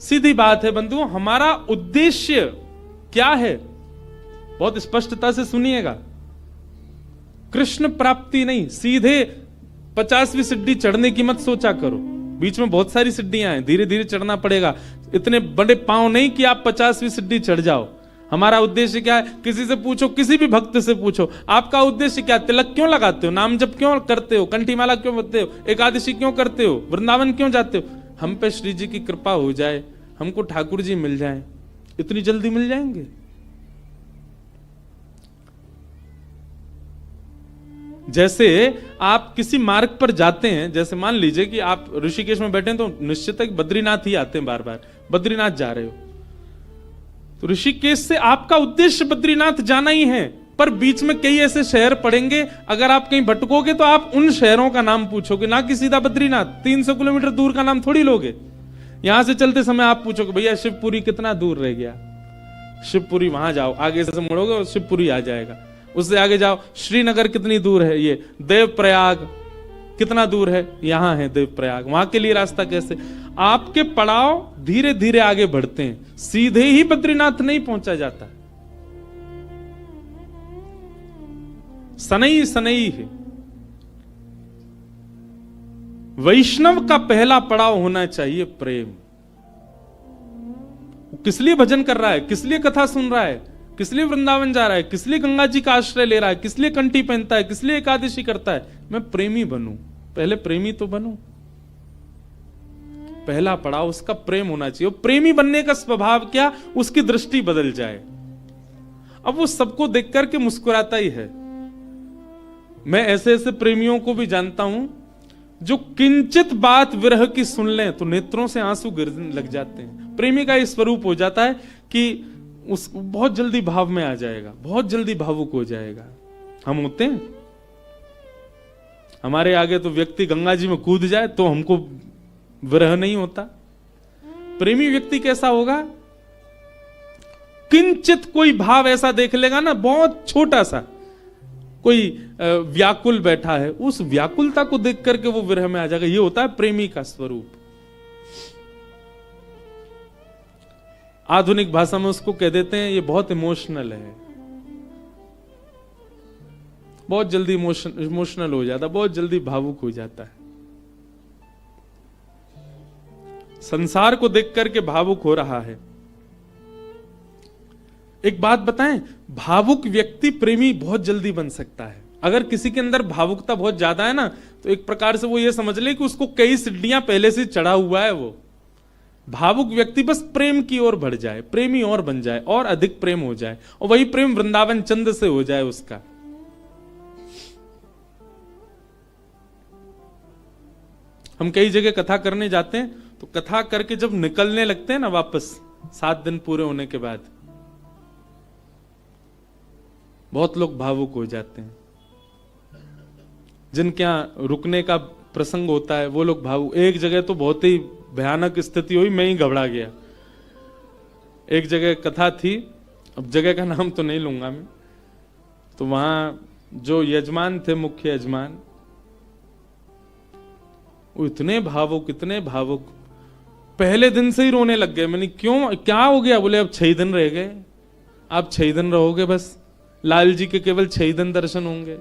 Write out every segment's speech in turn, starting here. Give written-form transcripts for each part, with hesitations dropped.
सीधी बात है बंधुओं, हमारा उद्देश्य क्या है? बहुत स्पष्टता से सुनिएगा। कृष्ण प्राप्ति नहीं, सीधे 50वीं सीढ़ी चढ़ने की मत सोचा करो। बीच में बहुत सारी सीढ़ियां हैं, धीरे धीरे चढ़ना पड़ेगा। इतने बड़े पांव नहीं कि आप 50वीं सीढ़ी चढ़ जाओ। हमारा उद्देश्य क्या है? किसी से पूछो, किसी भी भक्त से पूछो, आपका उद्देश्य क्या? तिलक क्यों लगाते हो? नाम जप क्यों करते हो? कंठीमाला क्यों करते हो? एकादशी क्यों करते हो? वृंदावन क्यों जाते हो? हम पे श्री जी की कृपा हो जाए, हमको ठाकुर जी मिल जाए। इतनी जल्दी मिल जाएंगे? जैसे आप किसी मार्ग पर जाते हैं, जैसे मान लीजिए कि आप ऋषिकेश में बैठे हैं, तो निश्चित है कि बद्रीनाथ ही आते हैं बार बार। बद्रीनाथ जा रहे हो तो ऋषिकेश से आपका उद्देश्य बद्रीनाथ जाना ही है, पर बीच में कई ऐसे शहर पड़ेंगे, अगर आप कहीं भटकोगे तो आप उन शहरों का नाम पूछोगे, ना कि सीधा बद्रीनाथ। 300 किलोमीटर दूर का नाम थोड़ी लोगे। यहां से चलते समय आप पूछोगे, भैया शिवपुरी कितना दूर रह गया? शिवपुरी वहां जाओ, आगे से मुड़ोगे और शिवपुरी आ जाएगा। उससे आगे जाओ, श्रीनगर कितनी दूर है? ये देवप्रयाग कितना दूर है? यहां है देवप्रयाग। वहां के लिए रास्ता कैसे? आपके पड़ाव धीरे धीरे आगे बढ़ते हैं, सीधे ही बद्रीनाथ नहीं पहुंचा जाता। सनई सनई है। वैष्णव का पहला पड़ाव होना चाहिए प्रेम। किस लिए भजन कर रहा है? किस लिए कथा सुन रहा है? किस लिए वृंदावन जा रहा है? किस लिए गंगा जी का आश्रय ले रहा है? किस लिए कंठी पहनता है? किस लिए एकादशी करता है? मैं प्रेमी बनूं। पहले प्रेमी तो बनूं। पहला पड़ाव उसका प्रेम होना चाहिए। प्रेमी बनने का स्वभाव क्या? उसकी दृष्टि बदल जाए। अब वो सबको देख करके मुस्कुराता ही है। मैं ऐसे ऐसे प्रेमियों को भी जानता हूं जो किंचित बात विरह की सुन लें तो नेत्रों से आंसू गिरने लग जाते हैं। प्रेमी का ये स्वरूप हो जाता है कि उस बहुत जल्दी भाव में आ जाएगा, बहुत जल्दी भावुक हो जाएगा। हम होते हैं, हमारे आगे तो व्यक्ति गंगा जी में कूद जाए तो हमको विरह नहीं होता। प्रेमी व्यक्ति कैसा होगा? किंचित कोई भाव ऐसा देख लेगा ना, बहुत छोटा सा, कोई व्याकुल बैठा है, उस व्याकुलता को देख करके वो विरह में आ जाएगा। ये होता है प्रेमी का स्वरूप। आधुनिक भाषा में उसको कह देते हैं ये बहुत इमोशनल है, बहुत जल्दी इमोशनल हो जाता, बहुत जल्दी भावुक हो जाता है। संसार को देख करके भावुक हो रहा है। एक बात बताएं, भावुक व्यक्ति प्रेमी बहुत जल्दी बन सकता है। अगर किसी के अंदर भावुकता बहुत ज्यादा है ना, तो एक प्रकार से वो ये समझ ले कि उसको कई सीढ़ियां पहले से चढ़ा हुआ है। वो भावुक व्यक्ति बस प्रेम की ओर बढ़ जाए, प्रेमी और बन जाए, और अधिक प्रेम हो जाए, और वही प्रेम वृंदावन चंद से हो जाए उसका। हम कई जगह कथा करने जाते हैं, तो कथा करके जब निकलने लगते हैं ना वापस, 7 दिन पूरे होने के बाद, बहुत लोग भावुक हो जाते हैं। जिनके यहां रुकने का प्रसंग होता है वो लोग भावुक। एक जगह तो बहुत ही भयानक स्थिति हुई, मैं ही घबरा गया। एक जगह कथा थी, अब जगह का नाम तो नहीं लूंगा मैं, तो वहां जो यजमान थे, मुख्य यजमान, वो इतने भावुक, इतने भावुक, पहले दिन से ही रोने लग गए। मैंने क्यों, क्या हो गया? बोले अब 6 दिन रह गए, आप 6 दिन रहोगे बस, लाल जी के केवल 6 दिन दर्शन होंगे।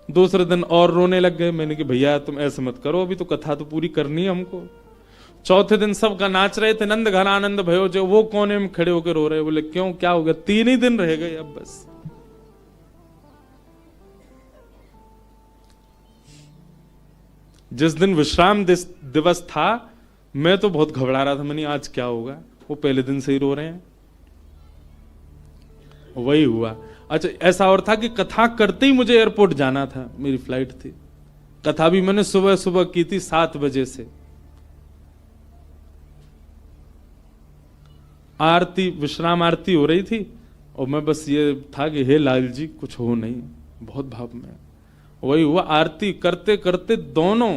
दूसरे दिन और रोने लग गए। मैंने कि भैया तुम ऐसे मत करो, अभी तो कथा तो पूरी करनी है हमको। चौथे दिन सब का नाच रहे थे, नंद घन आनंद भयो, जो वो कोने में खड़े होकर रो रहे। बोले क्यों, क्या हो गया? 3 ही दिन रह गए अब बस। जिस दिन विश्राम दिवस था, मैं तो बहुत घबरा रहा था। मैंने आज क्या होगा, वो पहले दिन से ही रो रहे हैं। वही हुआ। अच्छा, ऐसा और था कि कथा करते ही मुझे एयरपोर्ट जाना था, मेरी फ्लाइट थी। कथा भी मैंने सुबह सुबह की थी 7 बजे से। आरती, विश्राम आरती हो रही थी, और मैं बस ये था कि हे लाल जी कुछ हो नहीं, बहुत भाव में। वही हुआ, आरती करते करते दोनों,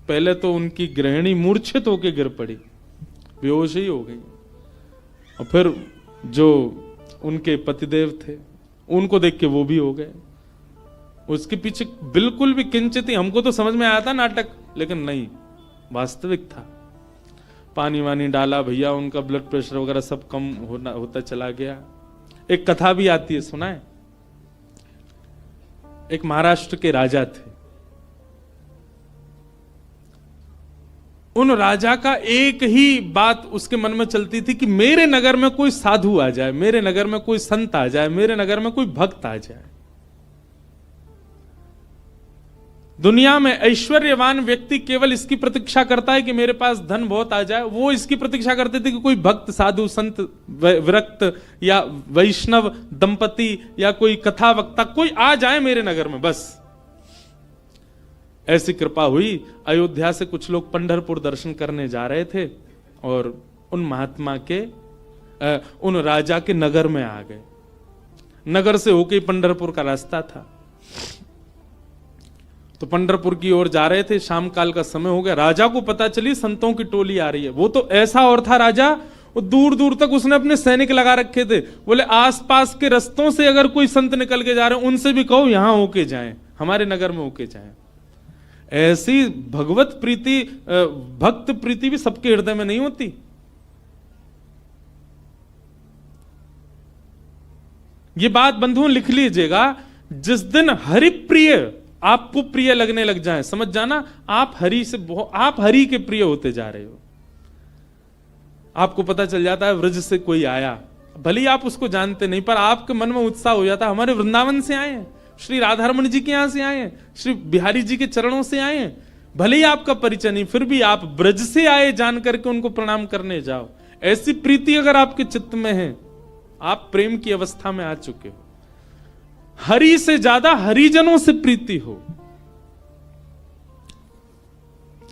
पहले तो उनकी गृहिणी मूर्छित होकर गिर पड़ी, बेहोश ही हो गई, और फिर जो उनके पतिदेव थे उनको देख के वो भी हो गए। उसके पीछे बिल्कुल भी किंचित ही, हमको तो समझ में आया था नाटक, लेकिन नहीं, वास्तविक था। पानी वानी डाला भैया, उनका ब्लड प्रेशर वगैरह सब कम होता चला गया। एक कथा भी आती है, सुना है? एक महाराष्ट्र के राजा थे। उन राजा का एक ही बात उसके मन में चलती थी कि मेरे नगर में कोई साधु आ जाए, मेरे नगर में कोई संत आ जाए, मेरे नगर में कोई भक्त आ जाए। दुनिया में ऐश्वर्यवान व्यक्ति केवल इसकी प्रतीक्षा करता है कि मेरे पास धन बहुत आ जाए। वो इसकी प्रतीक्षा करते थे कि कोई भक्त, साधु, संत, विरक्त या वैष्णव दंपति या कोई कथा वक्ता कोई आ जाए मेरे नगर में, बस। ऐसी कृपा हुई, अयोध्या से कुछ लोग पंढरपुर दर्शन करने जा रहे थे और उन महात्मा के उन राजा के नगर में आ गए। नगर से होके पंढरपुर का रास्ता था, तो पंढरपुर की ओर जा रहे थे। शाम काल का समय हो गया। राजा को पता चली संतों की टोली आ रही है। वो तो ऐसा और था राजा, वो दूर दूर तक उसने अपने सैनिक लगा रखे थे। बोले आसपास के रस्तों से अगर कोई संत निकल के जा रहे हैं, उनसे भी कहो यहां होके जाएं, हमारे नगर में होके जाएं। ऐसी भगवत प्रीति, भक्त प्रीति भी सबके हृदय में नहीं होती। ये बात बंधुओं लिख लीजिएगा, जिस दिन हरिप्रिय आपको प्रिय लगने लग जाए, समझ जाना आप हरि से आप हरि के प्रिय होते जा रहे हो। आपको पता चल जाता है व्रज से कोई आया, भले ही आप उसको जानते नहीं, पर आपके मन में उत्साह हो जाता है, हमारे वृंदावन से आए हैं, श्री राधारमण जी के यहां से आए हैं, श्री बिहारी जी के चरणों से आए हैं। भले ही आपका परिचय नहीं, फिर भी आप ब्रज से आए जान करके उनको प्रणाम करने जाओ। ऐसी प्रीति अगर आपके चित्त में है, आप प्रेम की अवस्था में आ चुके हो। हरि से ज्यादा हरिजनों से प्रीति हो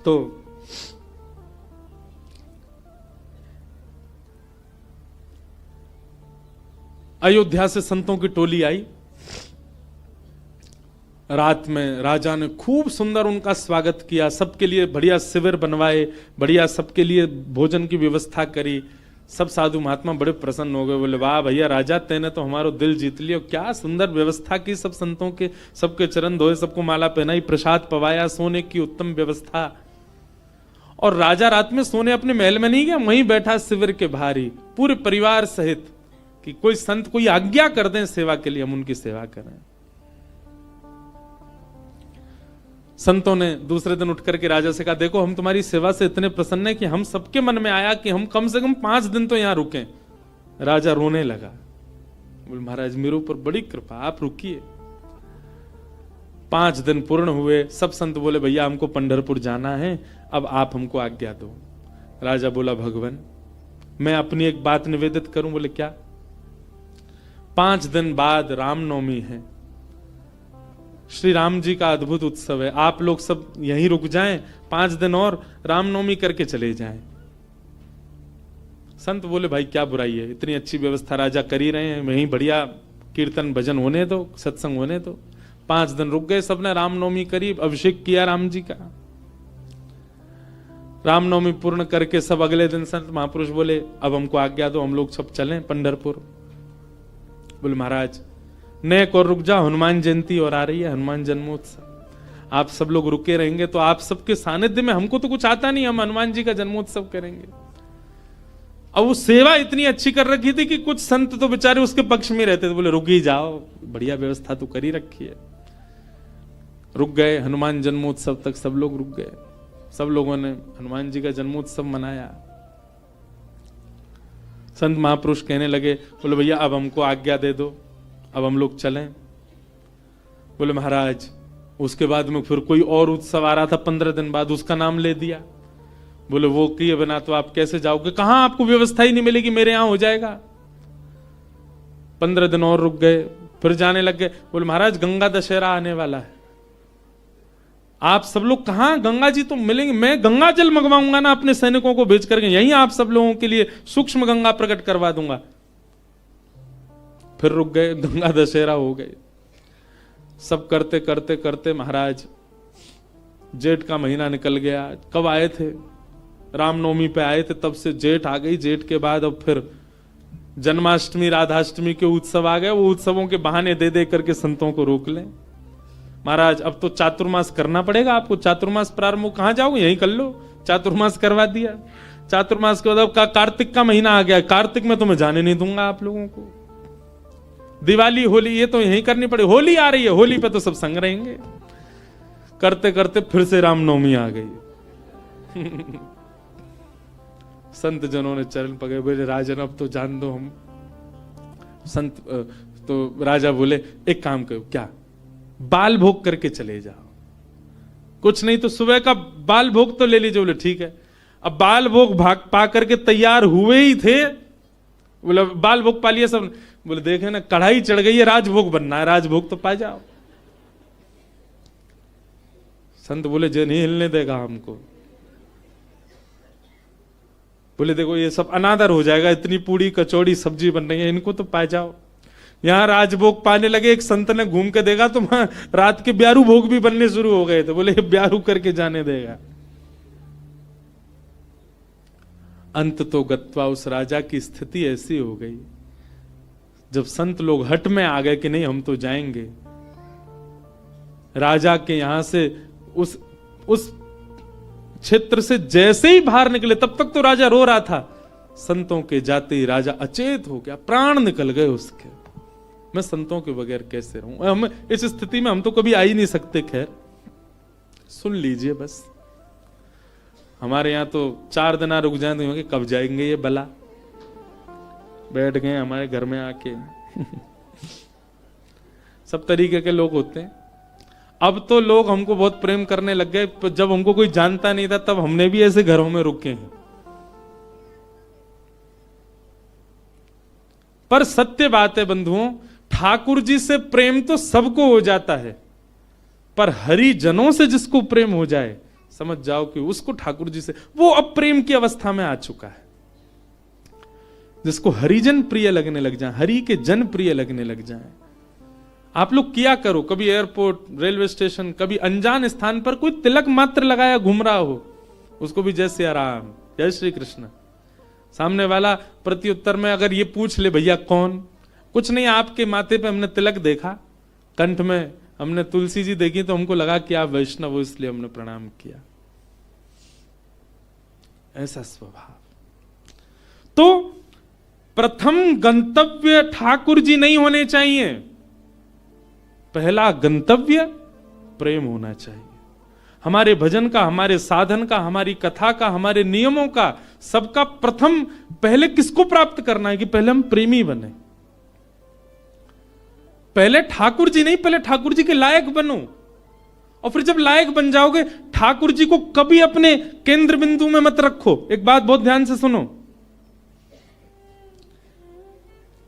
तो अयोध्या से संतों की टोली आई। रात में राजा ने खूब सुंदर उनका स्वागत किया, सबके लिए बढ़िया शिविर बनवाए, बढ़िया सबके लिए भोजन की व्यवस्था करी। सब साधु महात्मा बड़े प्रसन्न हो गए। बोले वाह भैया राजा, तेने तो हमारो दिल जीत लिया, क्या सुंदर व्यवस्था की, सब संतों के सबके चरण धोए, सबको माला पहनाई, प्रसाद पवाया, सोने की उत्तम व्यवस्था। और राजा रात में सोने अपने महल में नहीं गया, वहीं बैठा शिविर के बाहर ही पूरे परिवार सहित, कि कोई संत कोई आज्ञा कर दें सेवा के लिए, हम उनकी सेवा करें। संतों ने दूसरे दिन उठ करके राजा से कहा, देखो हम तुम्हारी सेवा से इतने प्रसन्न हैं कि हम सबके मन में आया कि हम कम से कम 5 दिन तो यहां रुकें। राजा रोने लगा, बोले महाराज मेरे ऊपर बड़ी कृपा, आप रुकिए। 5 दिन पूर्ण हुए। सब संत बोले भैया हमको पंढरपुर जाना है, अब आप हमको आज्ञा दो। राजा बोला भगवान मैं अपनी एक बात निवेदित करूं। बोले क्या? 5 दिन बाद रामनवमी है, श्री राम जी का अद्भुत उत्सव है, आप लोग सब यहीं रुक जाएं, 5 दिन और रामनवमी करके चले जाएं। संत बोले भाई क्या बुराई है, इतनी अच्छी व्यवस्था राजा कर ही रहे हैं, वहीं बढ़िया कीर्तन भजन होने दो, सत्संग होने दो। 5 दिन रुक गए, सबने रामनवमी करी, अभिषेक किया राम जी का। रामनवमी पूर्ण करके सब अगले दिन संत महापुरुष बोले अब हमको आज्ञा दो, हम लोग सब चलें पंढरपुर। बोले महाराज नेक और रुक जा, हनुमान जयंती और आ रही है, हनुमान जन्मोत्सव, आप सब लोग रुके रहेंगे तो आप सबके सानिध्य में, हमको तो कुछ आता नहीं, हम हनुमान जी का जन्मोत्सव करेंगे। अब वो सेवा इतनी अच्छी कर रखी थी कि कुछ संत तो बेचारे उसके पक्ष में रहते थे, बोले रुक ही जाओ, बढ़िया व्यवस्था तो करी रखी है। रुक गए, हनुमान जन्मोत्सव तक सब लोग रुक गए, सब लोगों ने हनुमान जी का जन्मोत्सव मनाया। संत महापुरुष कहने लगे, बोले भैया अब हमको आज्ञा दे दो, अब हम लोग चलें। बोले महाराज उसके बाद में फिर कोई और उत्सव आ रहा था 15 दिन बाद, उसका नाम ले दिया। बोले वो किए बिना तो आप कैसे जाओगे, कहां आपको व्यवस्था ही नहीं मिलेगी, मेरे यहां हो जाएगा। 15 दिन और रुक गए, फिर जाने लग गए। बोले महाराज गंगा दशहरा आने वाला है, आप सब लोग कहां, गंगा जी तो मिलेंगे, मैं गंगा जल मंगवाऊंगा ना अपने सैनिकों को भेज करके, यहीं आप सब लोगों के लिए सूक्ष्म गंगा प्रकट करवा दूंगा। फिर रुक गए, गंगा दशहरा हो गए। सब करते करते करते महाराज जेठ का महीना निकल गया। कब आए थे? रामनवमी पे आए थे, तब से जेठ आ गई। जेठ के बाद अब फिर जन्माष्टमी राधाष्टमी के उत्सव आ गए। वो उत्सवों के बहाने दे दे करके संतों को रोक लें। महाराज अब तो चातुर्मास करना पड़ेगा आपको, चातुर्मास प्रारंभ, कहां जाओगे, यहीं कर लो। चातुर्मास करवा दिया। चातुर्मास के बाद कार्तिक का महीना आ गया, कार्तिक में तो मैं जाने नहीं दूंगा आप लोगों को। दिवाली होली ये तो यहीं करनी पड़े, होली आ रही है, होली पे तो सब संग रहेंगे। करते करते फिर से रामनवमी आ गई। संत जनों ने चरण पकड़े, बोले राजन अब तो जान दो हम। संत तो राजा बोले एक काम करो, क्या बाल भोग करके चले जाओ, कुछ नहीं तो सुबह का बाल भोग तो ले लीजिए। बोले ठीक है। अब बाल भोग भाग पा करके तैयार हुए ही थे, बोले बाल भोग पा लिया सब। बोले देखे ना कढ़ाई चढ़ गई है, राजभोग बनना है, राजभोग तो पा जाओ। संत बोले जे नहीं हिलने देगा हमको। बोले देखो ये सब अनादर हो जाएगा, इतनी पूड़ी कचौड़ी सब्जी बन रही है, इनको तो पा जाओ। यहां राजभोग पाने लगे, एक संत ने घूम के देखा तो वहां रात के ब्यारू भोग भी बनने शुरू हो गए थे। बोले ब्यारू करके जाने देगा। अंत तो गत्वा उस राजा की स्थिति ऐसी हो गई, जब संत लोग हट में आ गए कि नहीं हम तो जाएंगे, राजा के यहां से उस क्षेत्र से जैसे ही बाहर निकले, तब तक तो राजा रो रहा था, संतों के जाते ही राजा अचेत हो गया, प्राण निकल गए उसके। मैं संतों के बगैर कैसे रहूं, हम इस स्थिति में हम तो कभी आ ही नहीं सकते। खैर सुन लीजिए बस, हमारे यहां तो 4 दिन रुक जाए तो कब जाएंगे ये बला, बैठ गए हमारे घर में आके। सब तरीके के लोग होते हैं। अब तो लोग हमको बहुत प्रेम करने लग गए, जब हमको कोई जानता नहीं था तब हमने भी ऐसे घरों में रुके हैं। पर सत्य बात है बंधुओं, ठाकुर जी से प्रेम तो सबको हो जाता है, पर हरिजनों से जिसको प्रेम हो जाए, समझ जाओ कि उसको ठाकुर जी से, वो अब प्रेम की अवस्था में आ चुका है। जिसको हरिजन प्रिय लगने लग जाए, हरि के जन प्रिय लगने लग जाए। आप लोग किया करो, कभी एयरपोर्ट, रेलवे स्टेशन, कभी अनजान स्थान पर कोई तिलक मात्र लगाया घूम रहा हो, उसको भी जय सिया राम, जय श्री कृष्ण। सामने वाला प्रत्युत्तर में अगर ये पूछ ले भैया कौन, कुछ नहीं आपके माथे पे हमने तिलक देखा, कंठ में हमने तुलसी जी देखी तो हमको लगा कि आप वैष्णव हो इसलिए हमने प्रणाम किया। ऐसा स्वभाव। तो प्रथम गंतव्य ठाकुर जी नहीं होने चाहिए, पहला गंतव्य प्रेम होना चाहिए। हमारे भजन का, हमारे साधन का, हमारी कथा का, हमारे नियमों का, सबका प्रथम पहले किसको प्राप्त करना है कि पहले हम प्रेमी बने। पहले ठाकुर जी नहीं, पहले ठाकुर जी के लायक बनो, और फिर जब लायक बन जाओगे, ठाकुर जी को कभी अपने केंद्र बिंदु में मत रखो। एक बात बहुत ध्यान से सुनो,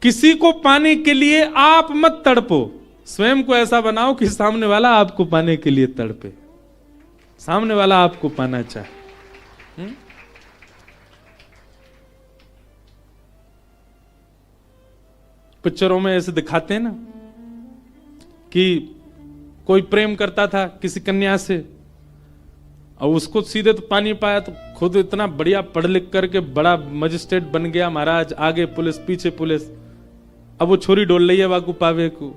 किसी को पाने के लिए आप मत तड़पो, स्वयं को ऐसा बनाओ कि सामने वाला आपको पाने के लिए तड़पे, सामने वाला आपको पाना चाहे। पिक्चरों में ऐसे दिखाते हैं ना कि कोई प्रेम करता था किसी कन्या से और उसको सीधे तो पानी पाया, तो खुद इतना बढ़िया पढ़ लिख करके बड़ा मजिस्ट्रेट बन गया महाराज, आगे पुलिस पीछे पुलिस, अब वो छोरी डोल रही है वाकू पावे को,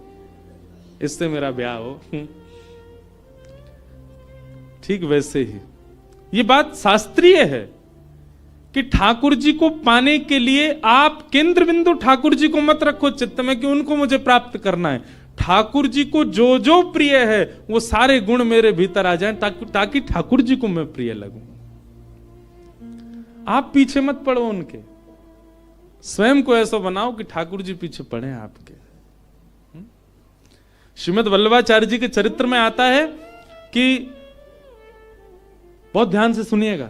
इससे मेरा ब्याह हो। ठीक वैसे ही ये बात शास्त्रीय है कि ठाकुर जी को पाने के लिए आप केंद्र बिंदु ठाकुर जी को मत रखो चित्त में कि उनको मुझे प्राप्त करना है। ठाकुर जी को जो जो प्रिय है वो सारे गुण मेरे भीतर आ जाएं ताकि ठाकुर जी को मैं प्रिय लगूं। आप पीछे मत पड़ो उनके, स्वयं को ऐसा बनाओ कि ठाकुर जी पीछे पड़े आपके। श्रीमद् वल्लभाचार्य जी के चरित्र में आता है कि, बहुत ध्यान से सुनिएगा,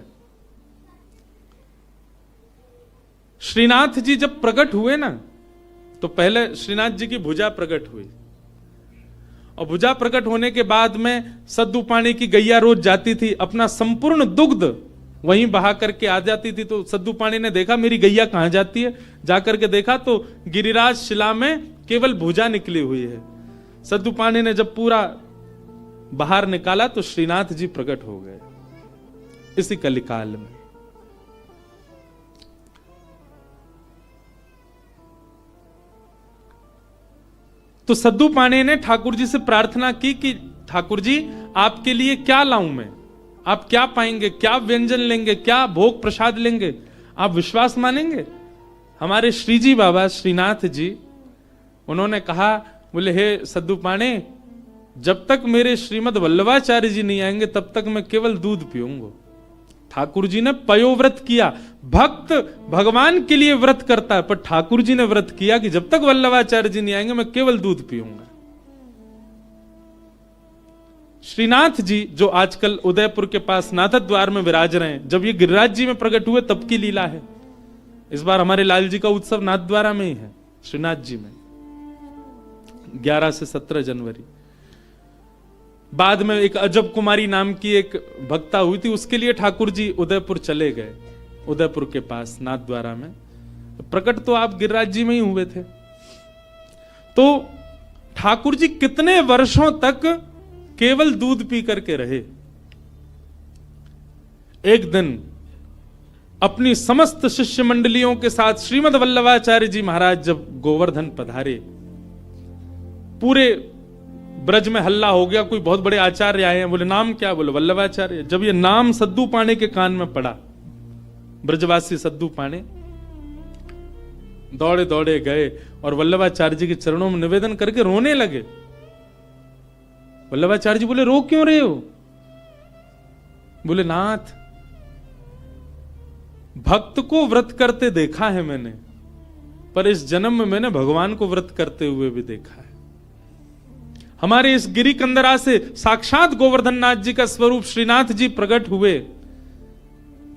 श्रीनाथ जी जब प्रकट हुए ना, तो पहले श्रीनाथ जी की भुजा प्रकट हुई, और भुजा प्रकट होने के बाद में सद्दू पानी की गैया रोज जाती थी, अपना संपूर्ण दुग्ध वहीं बहा करके आ जाती थी। तो सद्दू पानी ने देखा मेरी गैया कहां जाती है, जाकर के देखा तो गिरिराज शिला में केवल भुजा निकली हुई है। सद्दू पानी ने जब पूरा बाहर निकाला तो श्रीनाथ जी प्रकट हो गए इसी कलिकाल में। तो सद्दू पानी ने ठाकुर जी से प्रार्थना की कि ठाकुर जी आपके लिए क्या लाऊं मैं, आप क्या पाएंगे, क्या व्यंजन लेंगे, क्या भोग प्रसाद लेंगे, आप विश्वास मानेंगे? हमारे श्रीजी बाबा श्रीनाथ जी, उन्होंने कहा, बोले हे सद्दू पाणे, जब तक मेरे श्रीमद वल्लभाचार्य जी नहीं आएंगे तब तक मैं केवल दूध पीऊंगा। ठाकुर जी ने पयोव्रत किया। भक्त भगवान के लिए व्रत करता है, पर ठाकुर जी ने व्रत किया कि जब तक वल्लभाचार्य जी नहीं आएंगे मैं केवल दूध पीऊंगा। श्रीनाथ जी जो आजकल उदयपुर के पास नाथद्वार में विराज रहे हैं, जब ये गिरिराज जी में प्रकट हुए तब की लीला है। इस बार हमारे लाल जी का उत्सव नाथद्वारा में ही है, श्रीनाथ जी में, 11 से 17 जनवरी। बाद में एक अजब कुमारी नाम की एक भक्ता हुई थी, उसके लिए ठाकुर जी उदयपुर चले गए, उदयपुर के पास नाथद्वारा में। प्रकट तो आप गिरिराज जी में ही हुए थे। तो ठाकुर जी कितने वर्षों तक केवल दूध पी करके रहे। एक दिन अपनी समस्त शिष्य मंडलियों के साथ श्रीमद वल्लभाचार्य जी महाराज जब गोवर्धन पधारे, पूरे ब्रज में हल्ला हो गया, कोई बहुत बड़े आचार्य आए हैं। बोले नाम क्या? बोले वल्लभाचार्य। जब ये नाम सद्दू पाणे के कान में पड़ा, ब्रजवासी सद्दू पाणे दौड़े दौड़े गए और वल्लभाचार्य जी के चरणों में निवेदन करके रोने लगे। वल्लभाचार्य जी बोले रो क्यों रहे हो? बोले नाथ, भक्त को व्रत करते देखा है मैंने, पर इस जन्म में मैंने भगवान को व्रत करते हुए भी देखा है। हमारे इस गिरी कंदरा से साक्षात गोवर्धन नाथ जी का स्वरूप श्रीनाथ जी प्रकट हुए।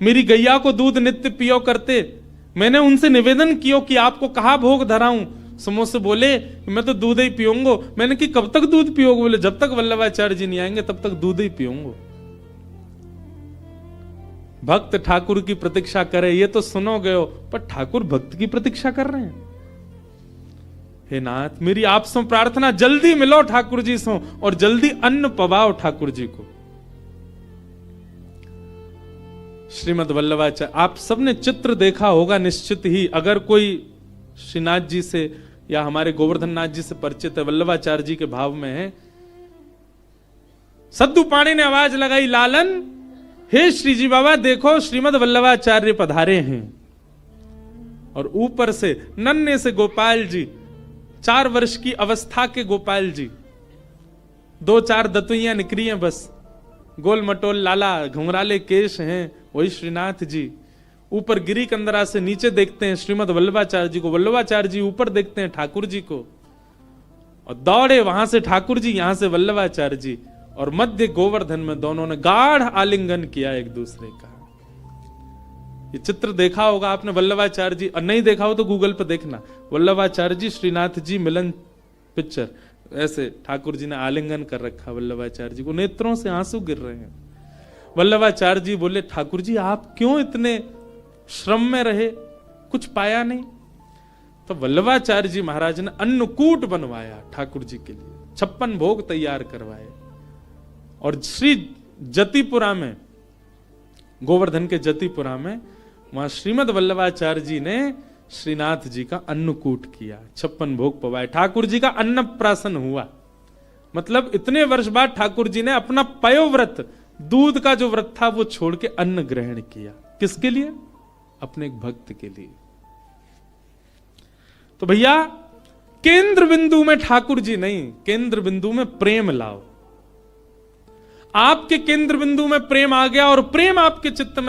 मेरी गैया को दूध नित्य पियो करते, मैंने उनसे निवेदन किया कि आपको कहा भोग धराऊं। समोसे बोले मैं तो दूध ही पीऊंगा। मैंने कि कब तक दूध पियोगे? बोले जब तक वल्लभाचार्य जी नहीं आएंगे तब तक दूध ही पीऊंगा। भक्त ठाकुर की प्रतीक्षा करे ये तो सुनोगे हो, पर ठाकुर भक्त की प्रतीक्षा कर रहे हैं। हे नाथ, मेरी आपसे प्रार्थना, जल्दी मिलो ठाकुर जी से और जल्दी अन्न पवाओ ठाकुर जी को। श्रीमद वल्लभाचार्य, आप सबने चित्र देखा होगा निश्चित ही, अगर कोई श्रीनाथ जी से या हमारे गोवर्धन नाथ जी से परिचित है, वल्लभाचार्य जी के भाव में है। सद्दू पाणे ने आवाज लगाई, लालन, हे श्रीजी बाबा देखो श्रीमद वल्लभाचार्य पधारे हैं। और ऊपर से नन्हे से गोपाल जी, 4 वर्ष की अवस्था के गोपाल जी, 2-4 दतुइयां निकली हैं बस, गोल मटोल लाला, घुंघराले केश हैं, वही श्रीनाथ जी। ऊपर गिरी कंदरा से नीचे देखते हैं श्रीमद वल्लभाचार्य जी को, वल्लभाचार्य जी ऊपर देखते हैं ठाकुर जी को, और दौड़े वहां से ठाकुर जी, यहां से वल्लभाचार्य जी, और मध्य गोवर्धन में दोनों ने गाढ़ आलिंगन किया एक दूसरे का। ये चित्र देखा होगा आपने वल्लभाचार्य जी, और नहीं देखा हो तो गूगल पर देखना, वल्लभाचार्य जी श्रीनाथ जी मिलन पिक्चर, ऐसे ठाकुर जी ने आलिंगन कर रखा वल्लभाचार्य जी को, नेत्रों से आंसू गिर रहे हैं। वल्लभाचार्य जी बोले ठाकुर जी आप क्यों इतने श्रम में रहे, कुछ पाया नहीं? तो वल्लभाचार्य जी महाराज ने अन्नकूट बनवाया ठाकुर जी के लिए, 56 भोग तैयार करवाए, और श्री जतिपुरा में, गोवर्धन के जतिपुरा में, वहां श्रीमद वल्लभाचार्य जी ने श्रीनाथ जी का अन्नकूट किया, 56 भोग पवाए, ठाकुर जी का अन्नप्राशन हुआ। मतलब इतने वर्ष बाद ठाकुर जी ने अपना पयोव्रत, दूध का जो व्रत था वो छोड़ के अन्न ग्रहण किया। किसके लिए? अपने एक भक्त के लिए। तो भैया केंद्र बिंदु में ठाकुर जी नहीं, केंद्र बिंदु में प्रेम लाओ। आपके केंद्र बिंदु में प्रेम आ गया और प्रेम आपके चित्त में